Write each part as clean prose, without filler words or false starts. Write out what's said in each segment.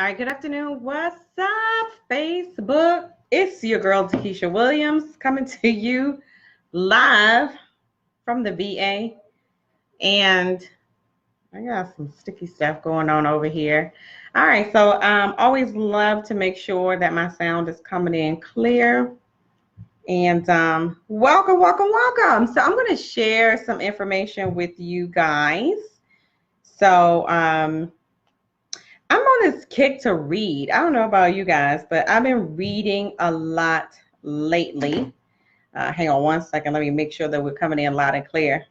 All right, good afternoon. What's up, Facebook? It's your girl, Takesha Williams, coming to you live from the VA. And I got some sticky stuff going on over here. All right, so always love to make sure that my sound is coming in clear. And welcome, welcome, welcome. So I'm going to share some information with you guys. So I'm on this kick to read. I don't know about you guys, but I've been reading a lot lately. Hang on one second. Let me make sure that we're coming in loud and clear.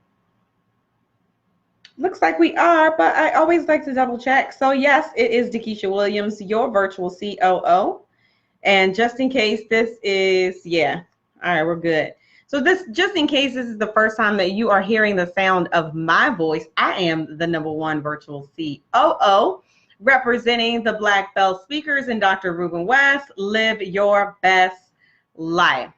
Looks like we are, but I always like to double check. So yes, it is Takesha Williams, your virtual COO. And just in case this is, yeah, all right, we're good. So this, just in case this is the first time that you are hearing the sound of my voice, I am the #1 virtual COO, representing the Black Belt speakers and Dr. Ruben West. Live your best life.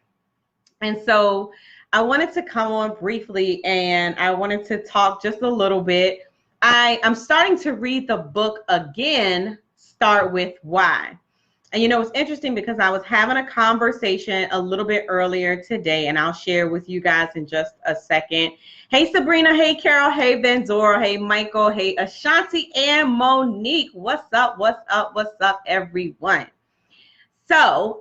And so I wanted to come on briefly and I wanted to talk just a little bit. I'm starting to read the book again, Start With Why. And you know, it's interesting because I was having a conversation a little bit earlier today, and I'll share with you guys in just a second. Hey, Sabrina. Hey, Carol. Hey, Benzora. Hey, Michael. Hey, Ashanti and Monique. What's up? What's up? What's up, everyone? So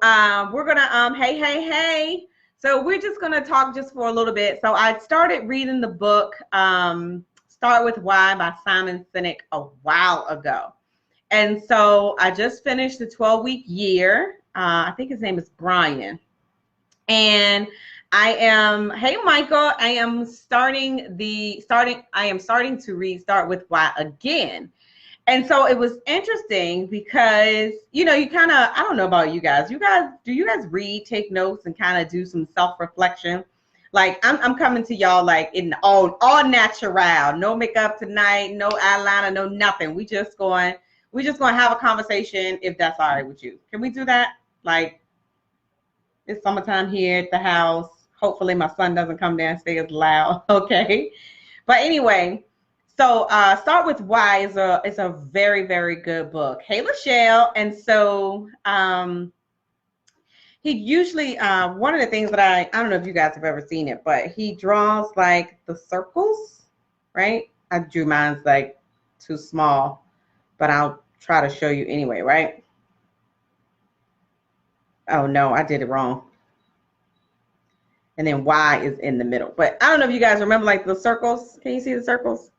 we're going to, hey. So we're just going to talk just for a little bit. So I started reading the book, Start With Why by Simon Sinek a while ago. And so I just finished the 12-week year. I think his name is Brian. And I am, hey, Michael, I am starting to read Start With Why again. And so it was interesting because, you know, you kind of, I don't know about you guys. Do you guys read, take notes, and kind of do some self-reflection? Like I'm coming to y'all like in all natural, no makeup tonight, no eyeliner, no nothing. We just going to have a conversation if that's all right with you. Can we do that? Like, it's summertime here at the house. Hopefully my son doesn't come downstairs loud, okay? But anyway, so Start With Why is a very, very good book. Hey, Lachelle. And so he usually, one of the things that I don't know if you guys have ever seen it, but he draws like the circles, right? I drew mine's like too small, but I'll try to show you anyway, right? Oh no, I did it wrong. And then Y is in the middle. But I don't know if you guys remember like the circles. Can you see the circles?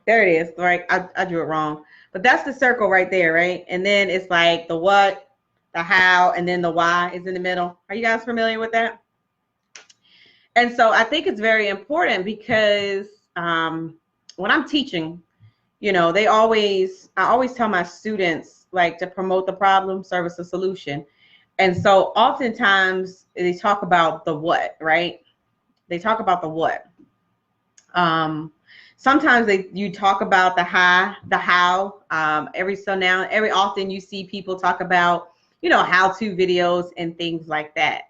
There it is, right? I drew it wrong. But that's the circle right there, right? And then it's like the what, the how, and then the why is in the middle. Are you guys familiar with that? And so I think it's very important because when I'm teaching, you know, I always tell my students like to promote the problem, service the solution. And so oftentimes they talk about the what, right? They talk about the what. Sometimes you talk about the how. Every often you see people talk about, you know, how-to videos and things like that.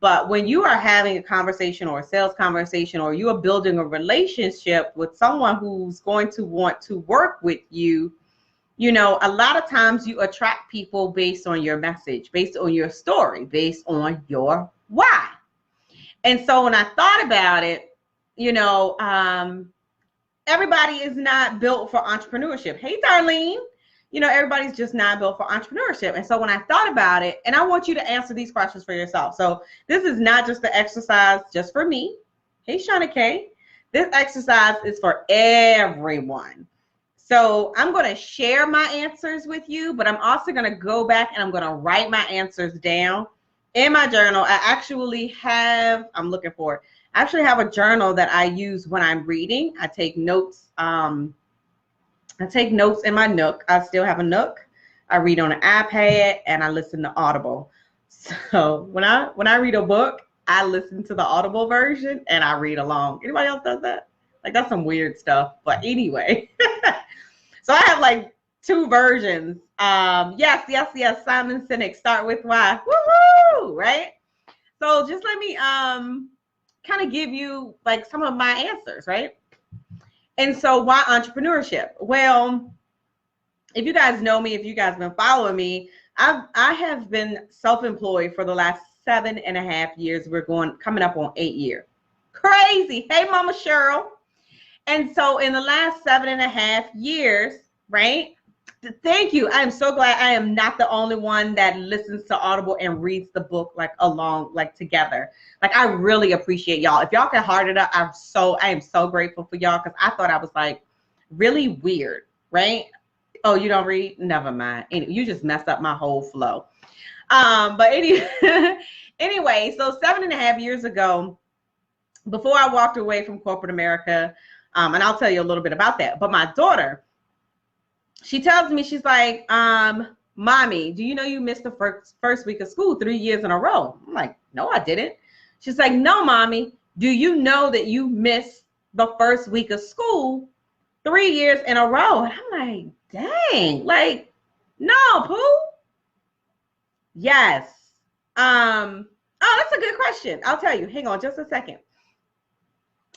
But when you are having a conversation or a sales conversation, or you are building a relationship with someone who's going to want to work with you, you know, a lot of times you attract people based on your message, based on your story, based on your why. And so when I thought about it, you know, everybody is not built for entrepreneurship. Hey, Darlene. You know, everybody's just not built for entrepreneurship. And so when I thought about it, and I want you to answer these questions for yourself. So this is not just the exercise just for me. Hey, Shauna K. This exercise is for everyone. So I'm going to share my answers with you, but I'm also going to go back and I'm going to write my answers down in my journal. I actually have, I'm looking for it. I actually have a journal that I use when I'm reading. I take notes. I take notes in my Nook. I still have a Nook. I read on an iPad and I listen to Audible. So when I read a book, I listen to the Audible version and I read along. Anybody else does that? Like, that's some weird stuff. But anyway, so I have like 2 versions. Yes. Simon Sinek, Start With Why. Woohoo! Right? So just let me kind of give you like some of my answers, right? And so why entrepreneurship? Well, if you guys know me, if you guys been following me, I have been self-employed for the last 7.5 years. We're coming up on 8 years. Crazy. Hey, Mama Cheryl. And so in the last 7.5 years, right? Thank you. I am so glad I am not the only one that listens to Audible and reads the book together. Like, I really appreciate y'all. If y'all can heart it up, I am so grateful for y'all, because I thought I was like really weird, right? Oh, you don't read? Never mind. You just messed up my whole flow. But anyway, so 7.5 years ago, before I walked away from corporate America, and I'll tell you a little bit about that. But my daughter, she tells me, she's like, Mommy, do you know you missed the first week of school 3 years in a row? I'm like, no, I didn't. She's like, no, Mommy, do you know that you missed the first week of school 3 years in a row? And I'm like, dang, like, no, Pooh. Yes. Oh, that's a good question. I'll tell you. Hang on just a second.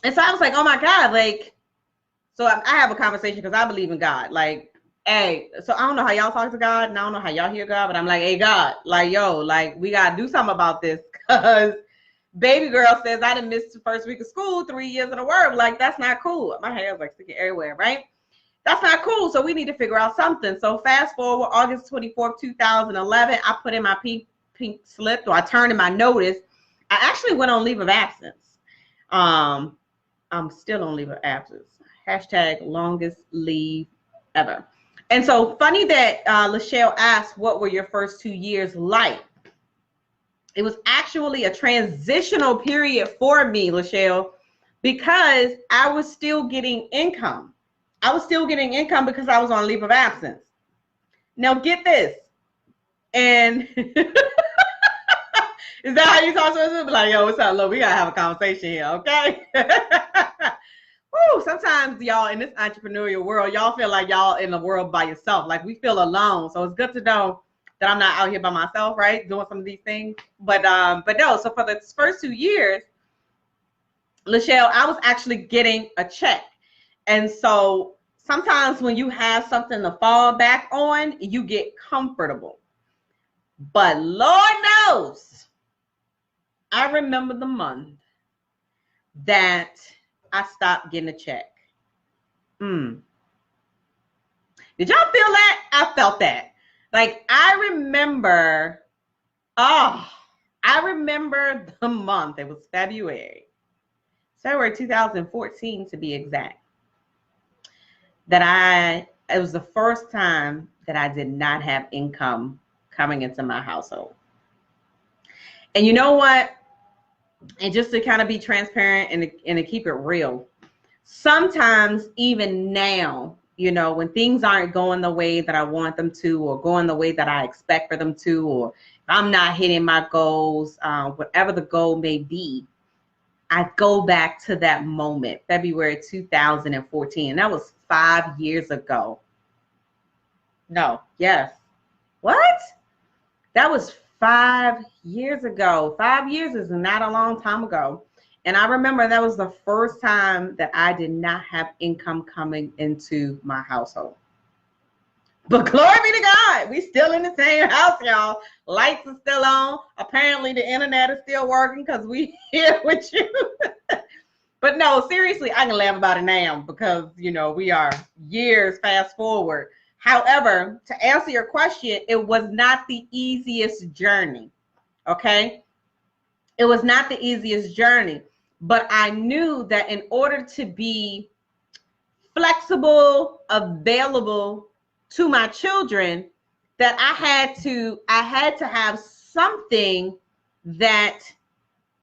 And so I was like, oh my God, like, so I have a conversation because I believe in God. Like, hey, so I don't know how y'all talk to God, and I don't know how y'all hear God, but I'm like, hey, God, like, yo, like, we got to do something about this, because baby girl says I done missed the first week of school 3 years in a row. Like, that's not cool. My hair is like sticking everywhere, right? That's not cool. So we need to figure out something. So fast forward, August 24th, 2011, I put in my pink slip, or I turned in my notice. I actually went on leave of absence. I'm still on leave of absence. Hashtag longest leave ever. And so funny that Lachelle asked, what were your first 2 years like? It was actually a transitional period for me, Lachelle, because I was still getting income. I was still getting income because I was on leave of absence. Now get this. And is that how you talk to us? Be like, yo, what's up, look, we got to have a conversation here, okay? Woo, sometimes y'all in this entrepreneurial world, y'all feel like y'all in the world by yourself. Like, we feel alone. So it's good to know that I'm not out here by myself, right? Doing some of these things. But no, so for the first 2 years, Lachelle, I was actually getting a check. And so sometimes when you have something to fall back on, you get comfortable. But Lord knows, I remember the month that I stopped getting a check. Did y'all feel that? I felt that. Like, I remember the month. It was February 2014 to be exact. It was the first time that I did not have income coming into my household. And you know what? And just to kind of be transparent and to keep it real, sometimes even now, you know, when things aren't going the way that I want them to, or going the way that I expect for them to, or if I'm not hitting my goals, whatever the goal may be, I go back to that moment, February 2014. And that was 5 years ago. No, yes. What? That was 5 years ago. 5 years is not a long time ago. And I remember that was the first time that I did not have income coming into my household. But glory be to God, we still in the same house, y'all. Lights are still on. Apparently the internet is still working because we here with you. But no, seriously, I can laugh about it now because, you know, we are years fast forward. However, to answer your question, it was not the easiest journey, okay? It was not the easiest journey, but I knew that in order to be flexible, available to my children, that I had to have something that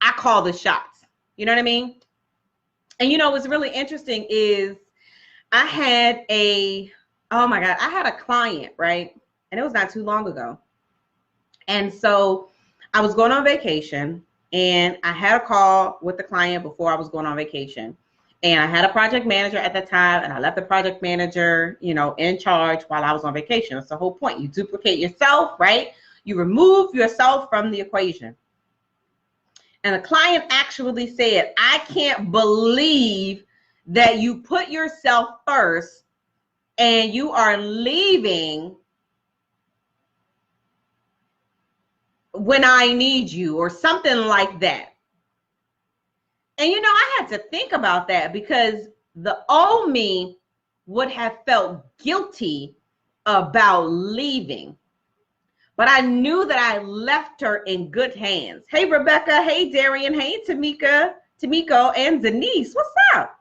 I call the shots. You know what I mean? And you know what's really interesting is I had a client, right? And it was not too long ago. And so I was going on vacation and I had a call with the client before I was going on vacation. And I had a project manager at the time, and I left the project manager, you know, in charge while I was on vacation. That's the whole point. You duplicate yourself, right? You remove yourself from the equation. And the client actually said, I can't believe that you put yourself first and you are leaving when I need you or something like that. And you know, I had to think about that because the old me would have felt guilty about leaving. But I knew that I left her in good hands. Hey, Rebecca. Hey, Darian. Hey, Tamiko, and Denise. What's up?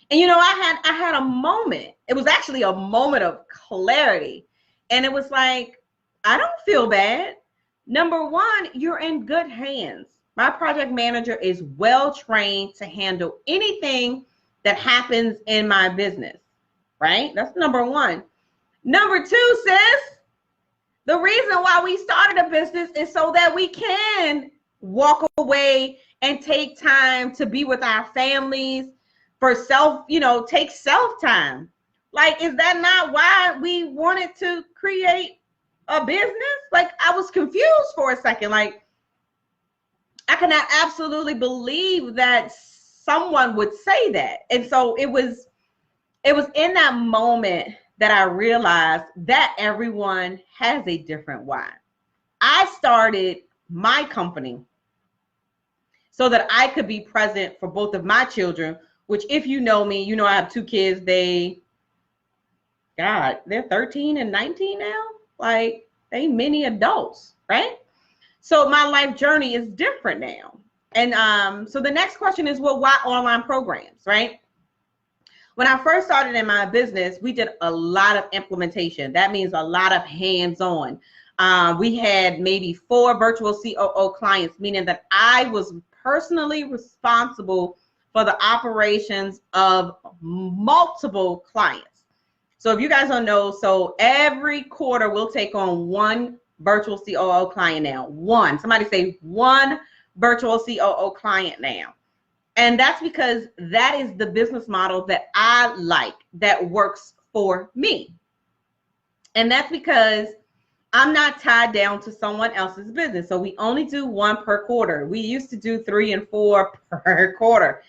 And you know, I had a moment. It was actually a moment of clarity. And it was like, I don't feel bad. Number one, you're in good hands. My project manager is well trained to handle anything that happens in my business, right? That's number one. Number two, sis, the reason why we started a business is so that we can walk away and take time to be with our families for self, take self-time. Like, is that not why we wanted to create a business? Like, I was confused for a second. Like, I cannot absolutely believe that someone would say that. And so it was in that moment that I realized that everyone has a different why. I started my company so that I could be present for both of my children, which, if you know me, you know I have two kids. They're 13 and 19 now. Like, they many adults, right? So my life journey is different now. And so the next question is, well, why online programs, right? When I first started in my business, we did a lot of implementation. That means a lot of hands-on. We had maybe 4 virtual COO clients, meaning that I was personally responsible for the operations of multiple clients. So if you guys don't know, so every quarter we'll take on 1 virtual COO client now. One. Somebody say 1 virtual COO client now. And that's because that is the business model that I like, that works for me. And that's because I'm not tied down to someone else's business. So we only do 1 per quarter. We used to do 3 and 4 per quarter.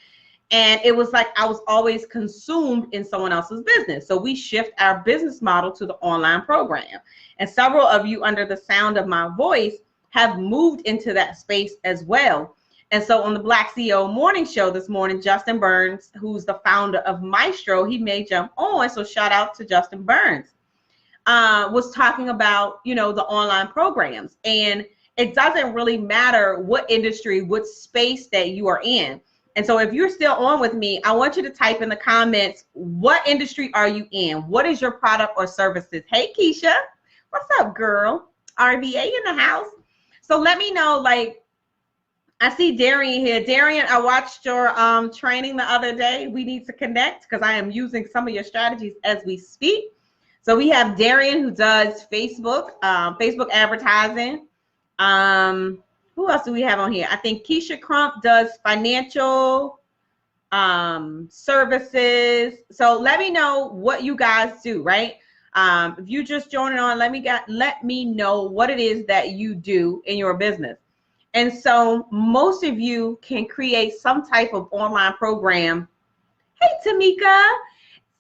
And it was like I was always consumed in someone else's business. So we shift our business model to the online program. And several of you, under the sound of my voice, have moved into that space as well. And so on the Black CEO Morning Show this morning, Justin Burns, who's the founder of Maestro, he may jump on. So shout out to Justin Burns, was talking about, the online programs. And it doesn't really matter what industry, what space that you are in. And so if you're still on with me, I want you to type in the comments, what industry are you in? What is your product or services? Hey, Keisha, what's up, girl? RVA in the house. So let me know, like, I see Darian here. Darian, I watched your training the other day. We need to connect because I am using some of your strategies as we speak. So we have Darian, who does Facebook advertising. Who else do we have on here? I think Keisha Crump does financial services. So let me know what you guys do, right? If you just joining on, let me know what it is that you do in your business. And so most of you can create some type of online program. Hey, Tamika.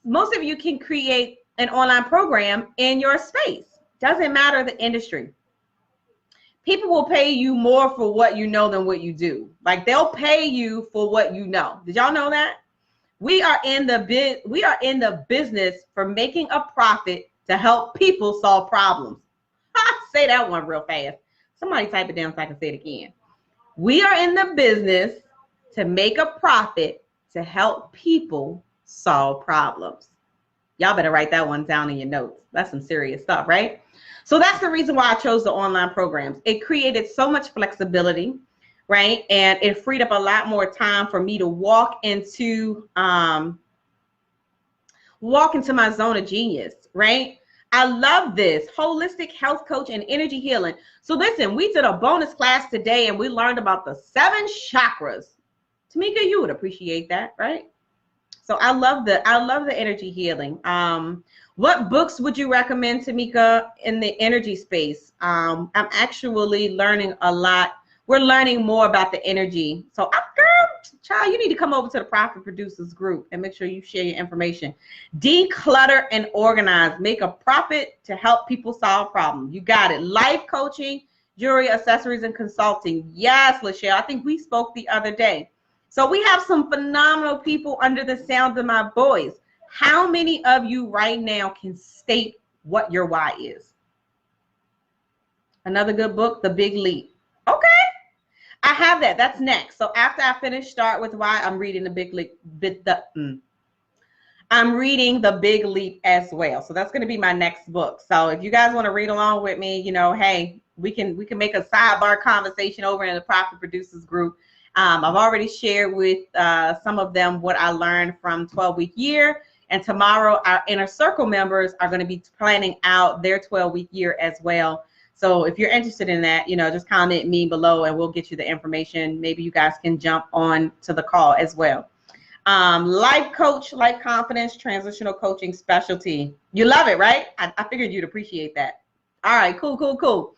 Most of you can create an online program in your space. Doesn't matter the industry. People will pay you more for what you know than what you do. Like, they'll pay you for what you know. Did y'all know that? We are in the business for making a profit to help people solve problems. Say that one real fast. Somebody type it down so I can say it again. We are in the business to make a profit to help people solve problems. Y'all better write that one down in your notes. That's some serious stuff, right? So that's the reason why I chose the online programs. It created so much flexibility, right? And it freed up a lot more time for me to walk into my zone of genius, right? I love this. Holistic health coach and energy healing. So listen, we did a bonus class today and we learned about the 7 chakras. Tamika, you would appreciate that, right? So I love the energy healing. What books would you recommend, Tamika, in the energy space? I'm actually learning a lot. We're learning more about the energy. So girl, child, you need to come over to the Profit Producers group and make sure you share your information. Declutter and organize. Make a profit to help people solve problems. You got it. Life coaching, jewelry, accessories, and consulting. Yes, Lachelle. I think we spoke the other day. So we have some phenomenal people under the sound of my voice. How many of you right now can state what your why is? Another good book, The Big Leap. Okay. I have that. That's next. So after I finish Start With Why, I'm reading The Big Leap. I'm reading The Big Leap as well. So that's going to be my next book. So if you guys want to read along with me, you know, hey, we can make a sidebar conversation over in the Profit Producers group. I've already shared with some of them what I learned from 12-week year. And tomorrow, our Inner Circle members are going to be planning out their 12-week year as well. So if you're interested in that, you know, just comment me below and we'll get you the information. Maybe you guys can jump on to the call as well. Life coach, life confidence, transitional coaching specialty. You love it, right? I figured you'd appreciate that. All right, cool. All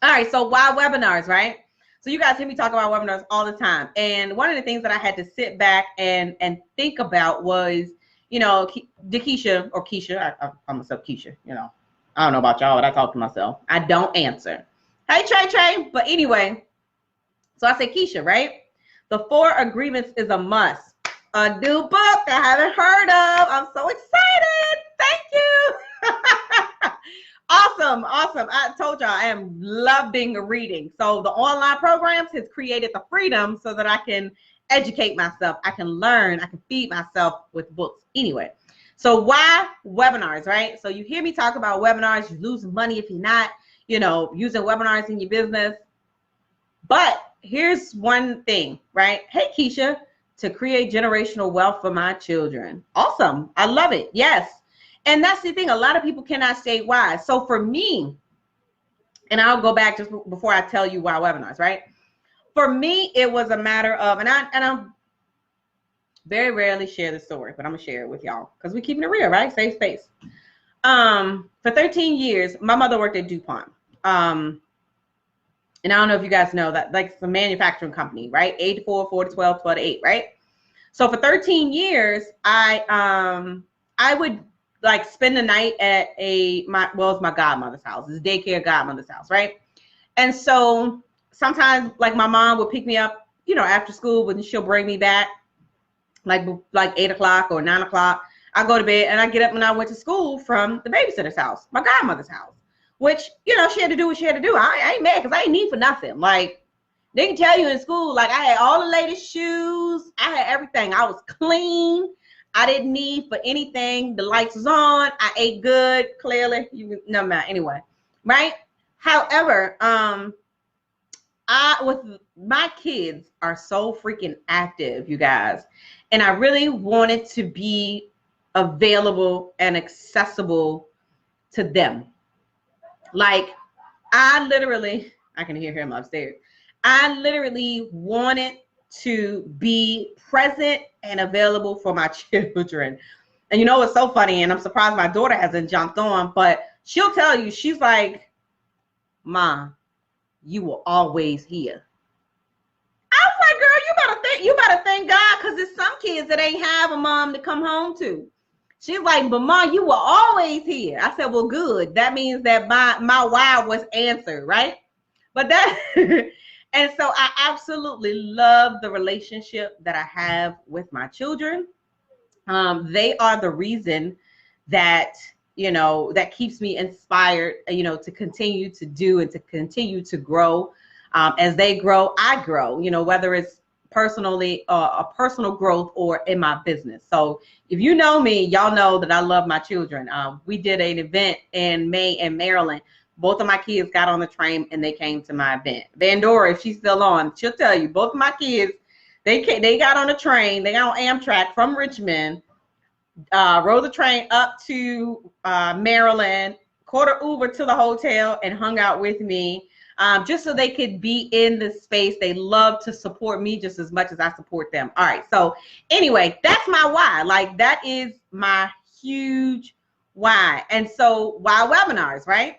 right, so why webinars, right? So you guys hear me talk about webinars all the time. And one of the things that I had to sit back and think about was, you know, Keisha, I call myself Keisha, you know. I don't know about y'all, but I talk to myself. I don't answer. Hey, Trey. But anyway, so I said, Keisha, right? The 4 Agreements is a must. A new book I haven't heard of. I'm so excited. Thank you. Awesome. I told y'all I am loving reading. So the online programs has created the freedom so that I can educate myself. I can learn. I can feed myself with books. Anyway. So why webinars, right? So you hear me talk about webinars, you lose money if you're not, you know, using webinars in your business. But here's one thing, right? Hey, Keisha, to create generational wealth for my children. Awesome. I love it. Yes. And that's the thing. A lot of people cannot say why. So for me, and I'll go back just before I tell you why webinars, right? For me, it was a matter of, and I'm very rarely share the story, but I'm gonna share it with y'all because we're keeping it real, right? Safe space. For 13 years, my mother worked at DuPont. And I don't know if you guys know that, like, it's a manufacturing company, right? 8 to 4, 4 to 12, 12 to 8, right? So for 13 years, I would like spend the night at it's my godmother's house. It's a daycare godmother's house, right? And so sometimes, like, my mom would pick me up, you know, after school, and she'll bring me back like 8 o'clock or 9 o'clock. I go to bed and I get up when I went to school from the babysitter's house, my godmother's house, which, you know, she had to do what she had to do. I ain't mad because I ain't need for nothing. Like, they can tell you in school, like, I had all the latest shoes. I had everything. I was clean. I didn't need for anything. The lights was on. I ate good. Clearly, no matter. Anyway, right? However, with my kids are so freaking active, you guys. And I really wanted to be available and accessible to them. Like, I can hear him upstairs. I literally wanted to be present and available for my children. And you know, it's so funny, and I'm surprised my daughter hasn't jumped on, but she'll tell you, she's like, Mom, you were always here. I was like, girl, you better thank God, because there's some kids that ain't have a mom to come home to. She's like, but Mom, you were always here. I said, well, good. That means that my why was answered, right? But that, and so I absolutely love the relationship that I have with my children. They are the reason that, you know, that keeps me inspired, you know, to continue to do and to continue to grow. As they grow, I grow, you know, whether it's personally, a personal growth or in my business. So if you know me, y'all know that I love my children. We did an event in May in Maryland. Both of my kids got on the train and they came to my event. Vandora, if she's still on, she'll tell you, both of my kids, they got on a train, they got on Amtrak from Richmond, rode the train up to Maryland, caught an Uber to the hotel and hung out with me, just so they could be in the space. They love to support me just as much as I support them. All right, so anyway, that's my why. Like, that is my huge why. And so why webinars, right?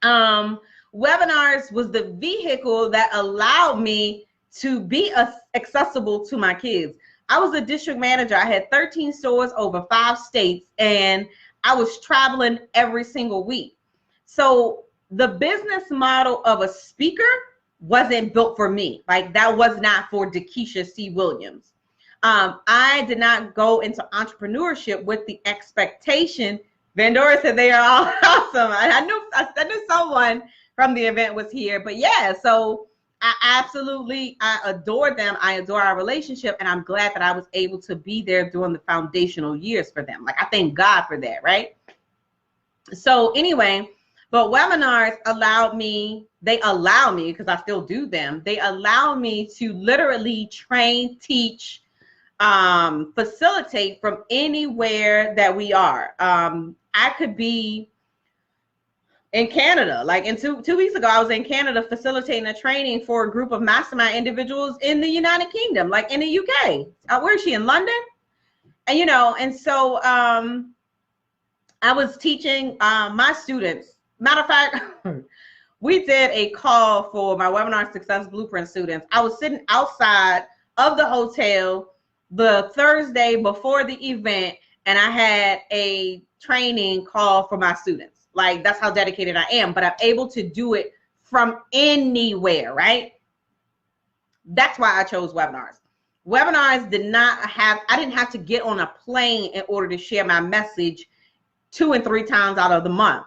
Webinars was the vehicle that allowed me to be accessible to my kids. I was a district manager. I had 13 stores over 5 states, and I was traveling every single week. So the business model of a speaker wasn't built for me. Like, that was not for Dekeisha C. Williams. I did not go into entrepreneurship with the expectation. Vandora said they are all awesome. I knew someone from the event was here, but yeah, so I adore them. I adore our relationship, and I'm glad that I was able to be there during the foundational years for them. Like, I thank God for that, right? So anyway, but webinars allow me, because I still do them, they allow me to literally train, teach, facilitate from anywhere that we are. I could be in Canada. Like, in two weeks ago, I was in Canada facilitating a training for a group of mastermind individuals in the United Kingdom, like in the UK. Where is she? In London? And, you know, and so I was teaching my students. Matter of fact, we did a call for my Webinar Success Blueprint students. I was sitting outside of the hotel the Thursday before the event, and I had a training call for my students. Like, that's how dedicated I am, but I'm able to do it from anywhere, right? That's why I chose webinars. Webinars I didn't have to get on a plane in order to share my message 2 and 3 times out of the month.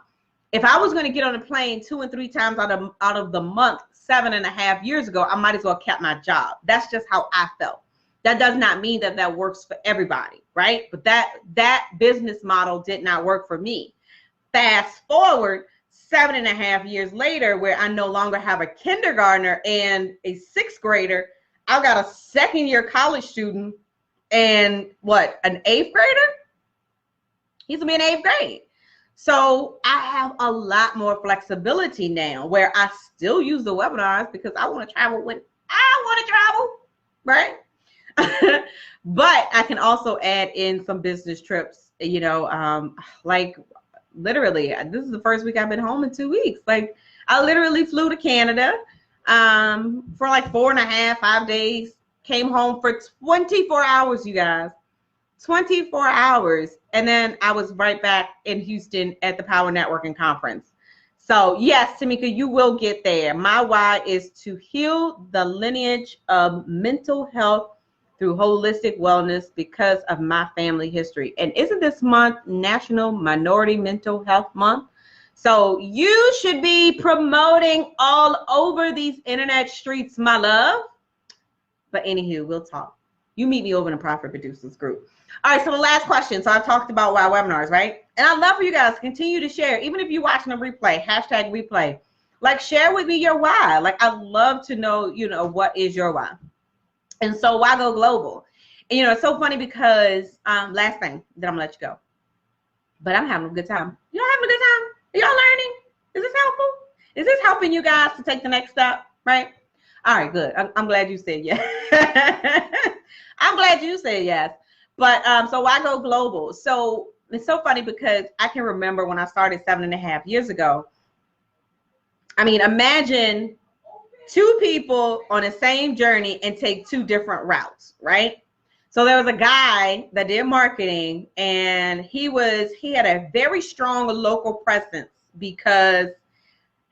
If I was going to get on a plane 2 and 3 times out of the month 7.5 years ago, I might as well kept my job. That's just how I felt. That does not mean that that works for everybody, right? But that business model did not work for me. Fast forward 7.5 years later, where I no longer have a kindergartner and a 6th grader, I've got a 2nd-year college student and an 8th grader? He's gonna be in 8th grade. So I have a lot more flexibility now, where I still use the webinars because I want to travel when I want to travel, right? But I can also add in some business trips, you know, like literally, this is the first week I've been home in 2 weeks. Like, I literally flew to Canada for like 4.5, 5 days, came home for 24 hours, you guys. 24 hours. And then I was right back in Houston at the Power Networking Conference. So yes, Tamika, you will get there. My why is to heal the lineage of mental health through holistic wellness because of my family history. And isn't this month National Minority Mental Health Month? So you should be promoting all over these internet streets, my love. But anywho, we'll talk. You meet me over in the Profit Producers group. All right, so the last question. So I've talked about why webinars, right? And I'd love for you guys to continue to share, even if you're watching a replay, hashtag replay. Like, share with me your why. Like, I'd love to know, you know, what is your why? And so why go global? And, you know, it's so funny because last thing that I'm gonna let you go, but I'm having a good time. Y'all having a good time? Are y'all learning? Is this helpful? Is this helping you guys to take the next step, right? All right, good. I'm glad you said yes. I'm glad you said yes. But so why go global? So it's so funny because I can remember when I started 7.5 years ago. I mean, imagine 2 people on the same journey and take 2 different routes, right? So there was a guy that did marketing, and he had a very strong local presence because,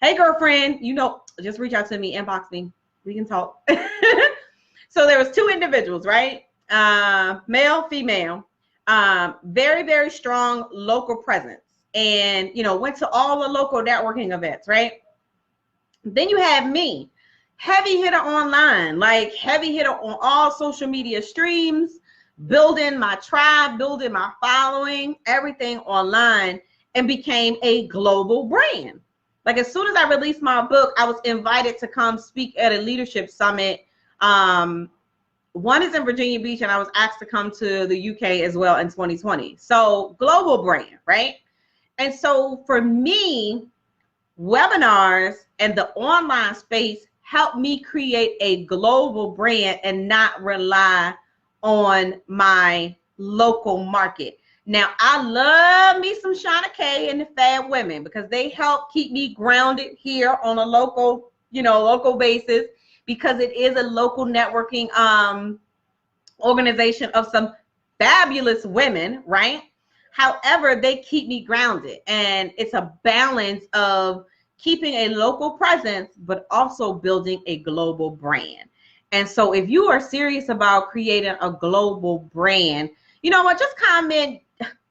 hey, girlfriend, you know, just reach out to me, inbox me, we can talk. So there was 2 individuals, right? Male, female, very, very strong local presence, and, you know, went to all the local networking events, right? Then you have me, heavy hitter online, like heavy hitter on all social media streams, building my tribe, building my following, everything online, and became a global brand. Like, as soon as I released my book, I was invited to come speak at a leadership summit. One is in Virginia Beach, and I was asked to come to the UK as well in 2020. So global brand, right? And so for me, webinars and the online space helped me create a global brand and not rely on my local market. Now, I love me some Shauna K and the Fab Women because they help keep me grounded here on a local, you know, local basis. because it is a local networking organization of some fabulous women, right? However, they keep me grounded, and it's a balance of keeping a local presence, but also building a global brand. And so if you are serious about creating a global brand, you know what, just comment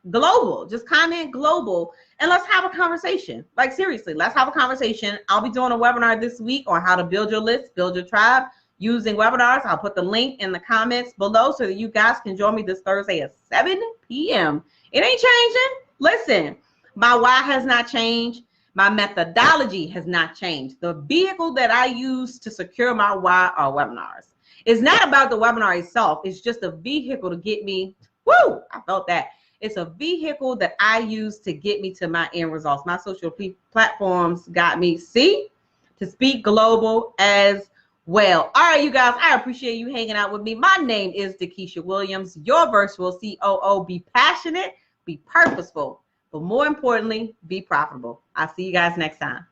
global, and let's have a conversation. Like, seriously, let's have a conversation. I'll be doing a webinar this week on how to build your list, build your tribe using webinars. I'll put the link in the comments below so that you guys can join me this Thursday at 7 p.m. It ain't changing. Listen, my why has not changed. My methodology has not changed. The vehicle that I use to secure my why are webinars. It's not about the webinar itself. It's just a vehicle to get me, woo, I felt that. It's a vehicle that I use to get me to my end results. My social platforms got me, to speak global as well. All right, you guys, I appreciate you hanging out with me. My name is Dakisha Williams, your virtual COO. Be passionate, be purposeful, but more importantly, be profitable. I'll see you guys next time.